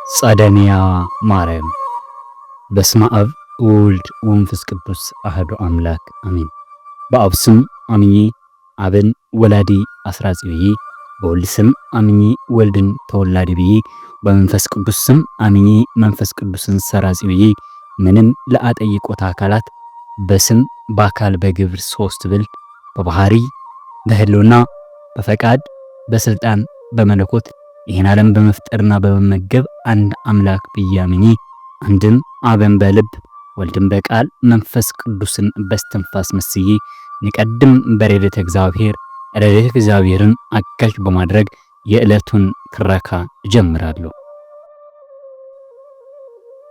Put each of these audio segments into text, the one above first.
ጸደንያ ማርያም። በስመ አብ ወወልድ ወመንፈስ ቅዱስ አሐዱ አምላክ አሜን። በአብ ስም አምኜ አብን ወላዲ አስራጺ ብዬ፣ በወልድ ስም አምኜ ወልድን ተወላዲ ብዬ፣ በመንፈስ ቅዱስ ስም አምኜ መንፈስ ቅዱስን ሰራጺ ብዬ ምንም ለአጠይቆታ አካላት በስም በአካል በግብር ሶስት ብል በባህሪ በህልውና በፈቃድ በስልጣን በመለኮት ይህን ዓለም በመፍጠርና በመመገብ አንድ አምላክ ብዬ አምኜ አንድም አብን በልብ ወልድን በቃል መንፈስ ቅዱስን በስትንፋስ መስዬ ንቀድም በረድኤተ እግዚአብሔር ረድኤተ እግዚአብሔርን አጋዥ በማድረግ የዕለቱን ትረካ እጀምራለሁ።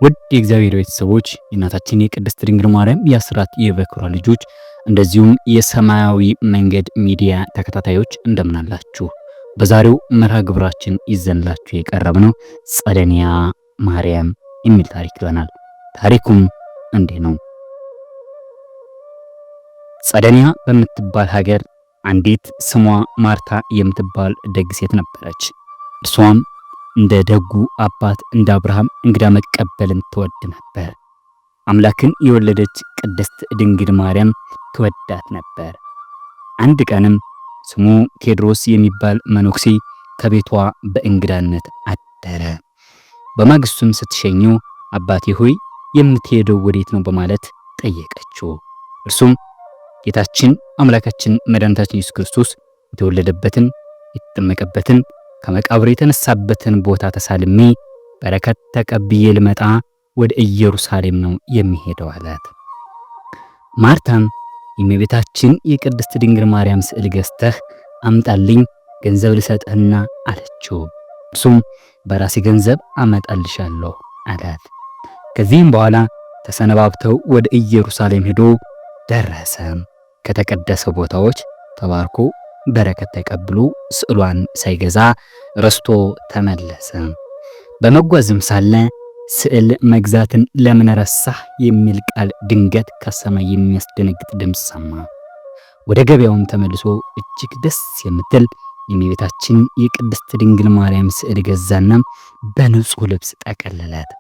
ውድ የእግዚአብሔር ቤተሰቦች፣ የእናታችን የቅድስት ድንግል ማርያም የአስራት የበኩሯ ልጆች እንደዚሁም የሰማያዊ መንገድ ሚዲያ ተከታታዮች እንደምን አላችሁ? በዛሬው መርሃ ግብራችን ይዘንላችሁ የቀረብነው ጸደንያ ማርያም የሚል ታሪክ ይሆናል። ታሪኩም እንዲህ ነው። ጸደንያ በምትባል ሀገር አንዲት ስሟ ማርታ የምትባል ደግ ሴት ነበረች። እርሷም እንደ ደጉ አባት እንደ አብርሃም እንግዳ መቀበልን ትወድ ነበር። አምላክን የወለደች ቅድስት ድንግል ማርያም ትወዳት ነበር። አንድ ቀንም ስሙ ቴዎድሮስ የሚባል መነኩሴ ከቤቷ በእንግዳነት አደረ። በማግስቱም ስትሸኘው አባቴ ሆይ የምትሄደው ወዴት ነው በማለት ጠየቀችው። እርሱም ጌታችን አምላካችን መድኃኒታችን ኢየሱስ ክርስቶስ የተወለደበትን የተጠመቀበትን ከመቃብር የተነሳበትን ቦታ ተሳልሜ በረከት ተቀብዬ ልመጣ ወደ ኢየሩሳሌም ነው የሚሄደው አላት። ማርታም የእመቤታችን የቅድስት ድንግል ማርያም ስዕል ገዝተህ አምጣልኝ ገንዘብ ልሰጥህና አለችው። እርሱም በራሴ ገንዘብ አመጣልሻለሁ አላት። ከዚህም በኋላ ተሰነባብተው ወደ ኢየሩሳሌም ሄዶ ደረሰ። ከተቀደሰ ቦታዎች ተባርኮ በረከት ተቀብሎ ስዕሏን ሳይገዛ ረስቶ ተመለሰ። በመጓዝም ሳለ ስዕል መግዛትን ለምን ረሳህ የሚል ቃል ድንገት ከሰማይ የሚያስደነግጥ ድምፅ ሰማ። ወደ ገበያውም ተመልሶ እጅግ ደስ የምትል የእመቤታችን የቅድስት ድንግል ማርያም ስዕል ገዛና በንጹህ ልብስ ጠቀለላት።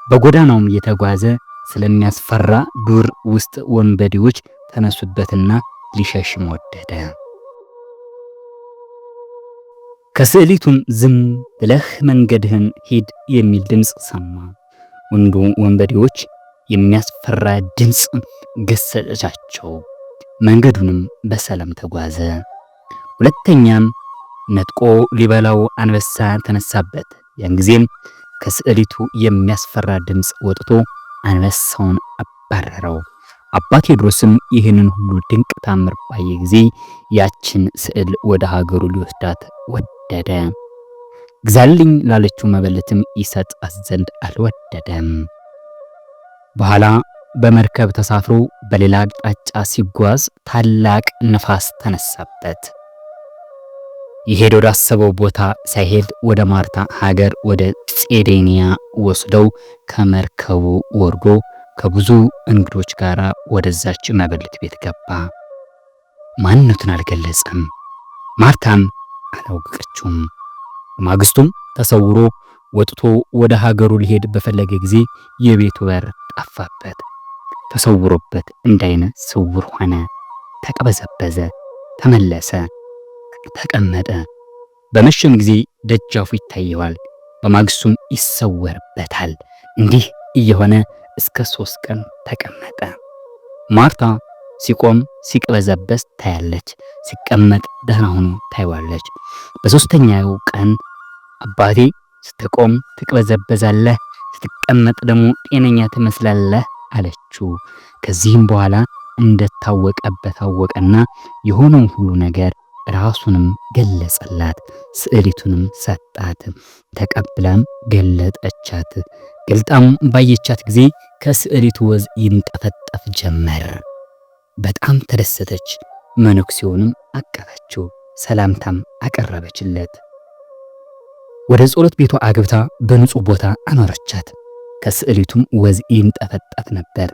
በጎዳናውም እየተጓዘ ስለሚያስፈራ ዱር ውስጥ ወንበዴዎች ተነሱበትና ሊሸሽም ወደደ። ከስዕሊቱም ዝም ብለህ መንገድህን ሂድ የሚል ድምፅ ሰማ። ወንበዴዎች የሚያስፈራ ድምፅ ገሰጸቻቸው። መንገዱንም በሰላም ተጓዘ። ሁለተኛም ነጥቆ ሊበላው አንበሳ ተነሳበት። ያን ጊዜም ከስዕሊቱ የሚያስፈራ ድምፅ ወጥቶ አንበሳውን አባረረው። አባ ቴዎድሮስም ይህንን ሁሉ ድንቅ ታምር ባየ ጊዜ ያችን ስዕል ወደ ሀገሩ ሊወስዳት ወደደ። ግዛልኝ ላለችው መበለትም ይሰጣት ዘንድ አልወደደም። በኋላ በመርከብ ተሳፍሮ በሌላ አቅጣጫ ሲጓዝ ታላቅ ነፋስ ተነሳበት። ይሄድ ወዳሰበው ቦታ ሳይሄድ ወደ ማርታ ሀገር ወደ ጸደንያ ወስደው ከመርከቡ ወርዶ ከብዙ እንግዶች ጋር ወደዛች መበለት ቤት ገባ። ማንነቱን አልገለጸም። ማርታም አላወቀችውም። ማግስቱም ተሰውሮ ወጥቶ ወደ ሀገሩ ሊሄድ በፈለገ ጊዜ የቤቱ በር ጠፋበት። ተሰውሮበት እንዳይነ ስውር ሆነ። ተቀበዘበዘ፣ ተመለሰ፣ ተቀመጠ። በመሸም ጊዜ ደጃፉ ይታየዋል። በማግስቱም ይሰወርበታል። እንዲህ እየሆነ እስከ 3 ቀን ተቀመጠ። ማርታ ሲቆም ሲቅበዘበዝ ታያለች፣ ሲቀመጥ ደህና ሆኖ ታይዋለች። በሶስተኛው ቀን አባቴ ስትቆም ትቅበዘበዛለህ፣ ስትቀመጥ ደግሞ ጤነኛ ትመስላለህ አለችው። ከዚህም በኋላ እንደታወቀበት አወቀና የሆነውን ሁሉ ነገር ራሱንም ገለጸላት። ስዕሊቱንም ሰጣት። ተቀብላም ገለጠቻት። ገልጣም ባየቻት ጊዜ ከስዕሊቱ ወዝ ይንጠፈጠፍ ጀመር። በጣም ተደሰተች። መነኩሴውንም አቀፈችው፣ ሰላምታም አቀረበችለት። ወደ ጸሎት ቤቷ አግብታ በንጹህ ቦታ አኖረቻት። ከስዕሊቱም ወዝ ይንጠፈጠፍ ነበር።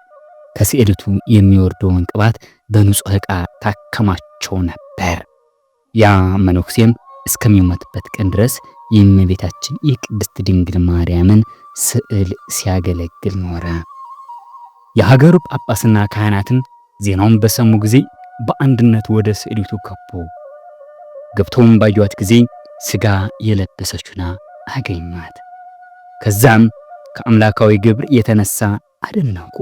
ከስዕሊቱ የሚወርደውን ቅባት በንጹህ ዕቃ ታከማቸው ነበር። ያ መነኩሴም እስከሚሞትበት ቀን ድረስ የእመቤታችን የቅድስት ድንግል ማርያምን ስዕል ሲያገለግል ኖረ። የሀገሩ ጳጳስና ካህናትን ዜናውን በሰሙ ጊዜ በአንድነት ወደ ስዕሊቱ ገቡ። ገብተውም ባዩት ጊዜ ሥጋ የለበሰች ሆና አገኟት። ከዛም ከአምላካዊ ግብር የተነሳ አደነቁ።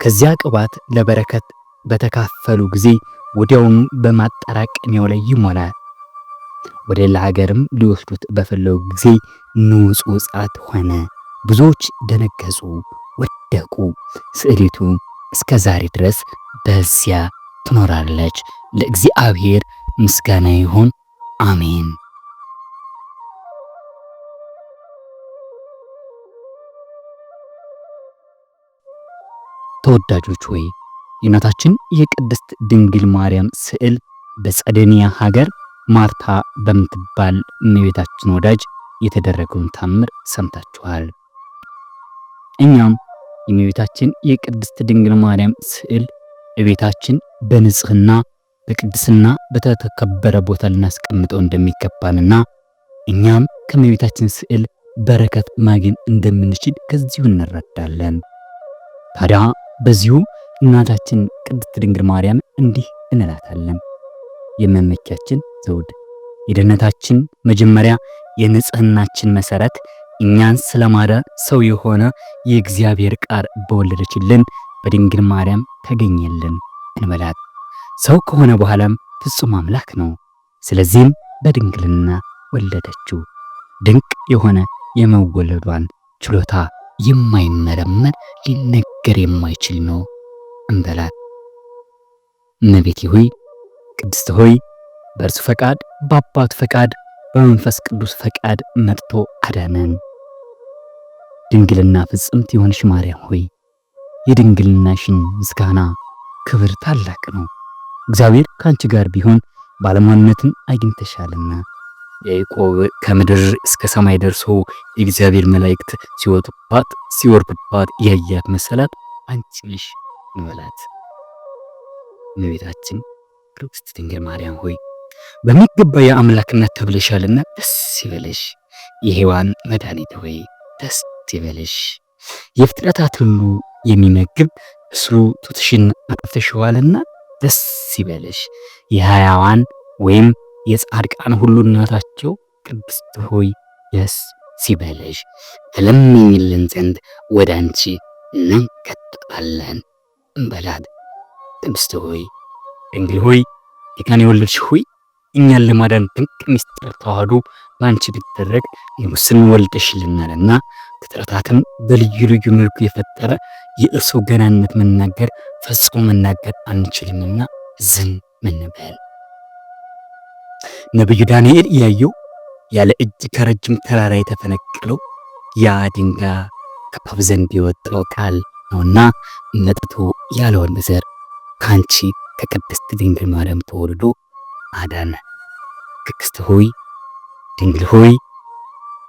ከዚያ ቅባት ለበረከት በተካፈሉ ጊዜ ወዲያውኑ በማጠራቀሚያው ላይ ይሞላል። ወደ ሌላ ሀገርም ሊወስዱት በፈለጉ ጊዜ ንጹሕ እሳት ሆነ። ብዙዎች ደነገጹ፣ ወደቁ። ስዕሊቱ እስከ ዛሬ ድረስ በዚያ ትኖራለች። ለእግዚአብሔር ምስጋና ይሁን፣ አሜን። ተወዳጆች ሆይ የእናታችን የቅድስት ድንግል ማርያም ስዕል በጸደንያ ሀገር ማርታ በምትባል እመቤታችን ወዳጅ የተደረገውን ታምር ሰምታችኋል። እኛም የእመቤታችን የቅድስት ድንግል ማርያም ስዕል እቤታችን በንጽህና በቅድስና በተከበረ ቦታ ልናስቀምጠው እንደሚገባንና እኛም ከእመቤታችን ስዕል በረከት ማግኘት እንደምንችል ከዚሁ እንረዳለን። ታዲያ በዚሁ እናታችን ቅድስት ድንግል ማርያም እንዲህ እንላታለን። የመመኪያችን ዘውድ፣ የድኅነታችን መጀመሪያ፣ የንጽህናችን መሰረት፣ እኛን ስለማዳን ሰው የሆነ የእግዚአብሔር ቃል በወለደችልን በድንግል ማርያም ተገኘልን እንበላት። ሰው ከሆነ በኋላም ፍጹም አምላክ ነው። ስለዚህም በድንግልና ወለደችው። ድንቅ የሆነ የመወለዷን ችሎታ የማይመረመር ሊነገር የማይችል ነው እንበላት። እመቤቴ ሆይ፣ ቅድስት ሆይ፣ በእርሱ ፈቃድ በአባቱ ፈቃድ በመንፈስ ቅዱስ ፈቃድ መጥቶ አዳነን። ድንግልና ፍጽምት የሆንሽ ማርያም ሆይ የድንግልናሽን ምስጋና ክብር ታላቅ ነው። እግዚአብሔር ከአንቺ ጋር ቢሆን ባለሟልነትን አግኝተሻልና። ያዕቆብ ከምድር እስከ ሰማይ ደርሶ የእግዚአብሔር መላእክት ሲወጡባት ሲወርዱባት ያያት መሰላት አንቺ ነሽ እንበላት። እመቤታችን ቅድስት ድንግል ማርያም ሆይ በሚገባ የአምላክነት ተብለሻልና ደስ ይበልሽ። የሔዋን መድኃኒት ሆይ ደስ ይበልሽ። የፍጥረታት ሁሉ የሚመግብ እሱ ጡትሽን አጥፍተሽዋልና ደስ ይበልሽ። የሕያዋን ወይም የጻድቃን ሁሉ እናታቸው ቅድስት ሆይ ደስ ይበልሽ። ትለምኝልን ዘንድ ወደ አንቺ እንንከትታለን እንበላት። ቅድስት ሆይ ድንግል ሆይ ጌታን የወለድሽ ሆይ እኛን ለማዳን ድንቅ ምስጢር ተዋህዶ በአንቺ ቢደረግ ንጉሥን ወልደሽልናልና ፍጥረታትን በልዩ ልዩ መልኩ የፈጠረ የእርሱ ገናነት መናገር ፈጽሞ መናገር አንችልምና ዝም እንበል። ነቢዩ ዳንኤል ያየው ያለ እጅ ከረጅም ተራራ የተፈነቀለው ያ ድንጋይ ከአብ ዘንድ የወጣው ቃል ነውና መጥቶ ያለ ወንድ ዘር ከአንቺ ከቅድስት ድንግል ማርያም ተወልዶ አዳነ። ቅድስት ሆይ ድንግል ሆይ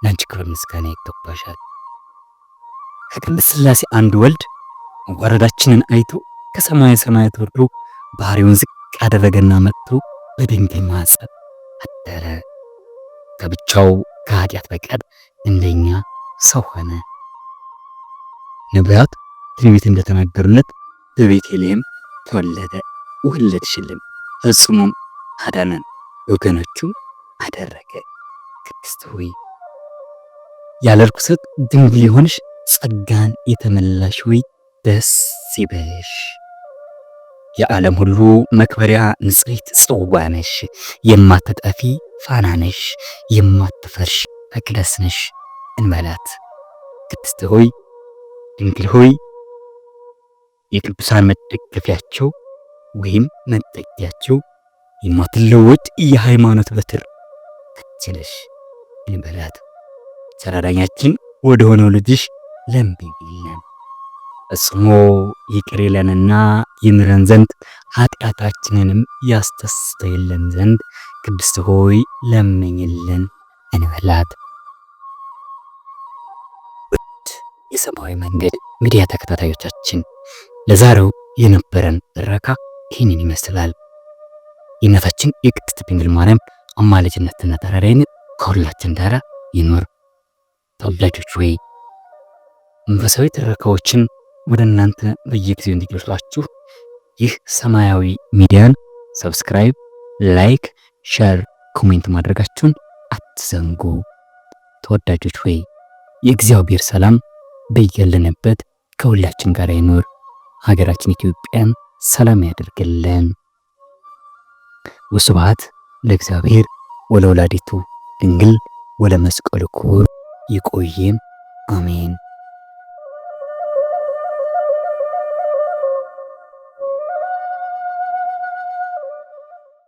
ለአንቺ ክብር ምስጋና ይገባሻል። ከቅድስት ሥላሴ አንድ ወልድ መዋረዳችንን አይቶ ከሰማየ ሰማያት ወርዶ ባህሪውን ዝቅ አደረገና መጥቶ በድንግል ማኅፀን አደረ። ከብቻው ከኃጢአት በቀር እንደኛ ሰው ሆነ። ነቢያት ትንቢት እንደተናገሩለት በቤተልሔም ተወለደ፣ ወለድሽልን፣ ፈጽሞም አዳነን፣ ወገኖቹ አደረገ። ቅድስት ሆይ ያለ ርኩሰት ድንግል የሆንሽ ጸጋን የተመላሽ ሆይ ደስ ይበልሽ። የዓለም ሁሉ መክበሪያ ንጽሕት ጽዋ ነሽ፣ የማትጠፊ ፋና ነሽ፣ የማትፈርሽ መቅደስ ነሽ እንበላት። ቅድስት ሆይ ድንግል ሆይ የቅዱሳን መደገፊያቸው ወይም መጠጊያቸው የማትለወጥ የሃይማኖት በትር ነሽ እንበላት። ተራዳኛችን ወደ ሆነው ልጅሽ ለምኝልን። ፈጽሞ ይቅር ይለንና ይምረን ዘንድ ኃጢአታችንንም ያስተሰርይልን ዘንድ ቅድስት ሆይ ለምኝልን እንበላት። ውድ የሰማያዊ መንገድ ሚዲያ ተከታታዮቻችን ለዛሬው የነበረን ትረካ ይህንን ይመስላል። የእናታችን የቅድስት ድንግል ማርያም አማላጅነትና ተራዳኢነት ከሁላችን ጋር ይኑር። ተወዳጆች ሆይ መንፈሳዊ ትረካዎችን ወደ እናንተ በየጊዜው እንዲደርሷችሁ ይህ ሰማያዊ ሚዲያን ሰብስክራይብ፣ ላይክ፣ ሼር፣ ኮሜንት ማድረጋችሁን አትዘንጉ። ተወዳጆች ሆይ የእግዚአብሔር ሰላም በያለንበት ከሁላችን ጋር ይኑር። ሀገራችን ኢትዮጵያን ሰላም ያደርግልን። ወስብሐት ለእግዚአብሔር ወለወላዲቱ ድንግል ወለመስቀሉ ክቡር። ይቆየን። አሜን።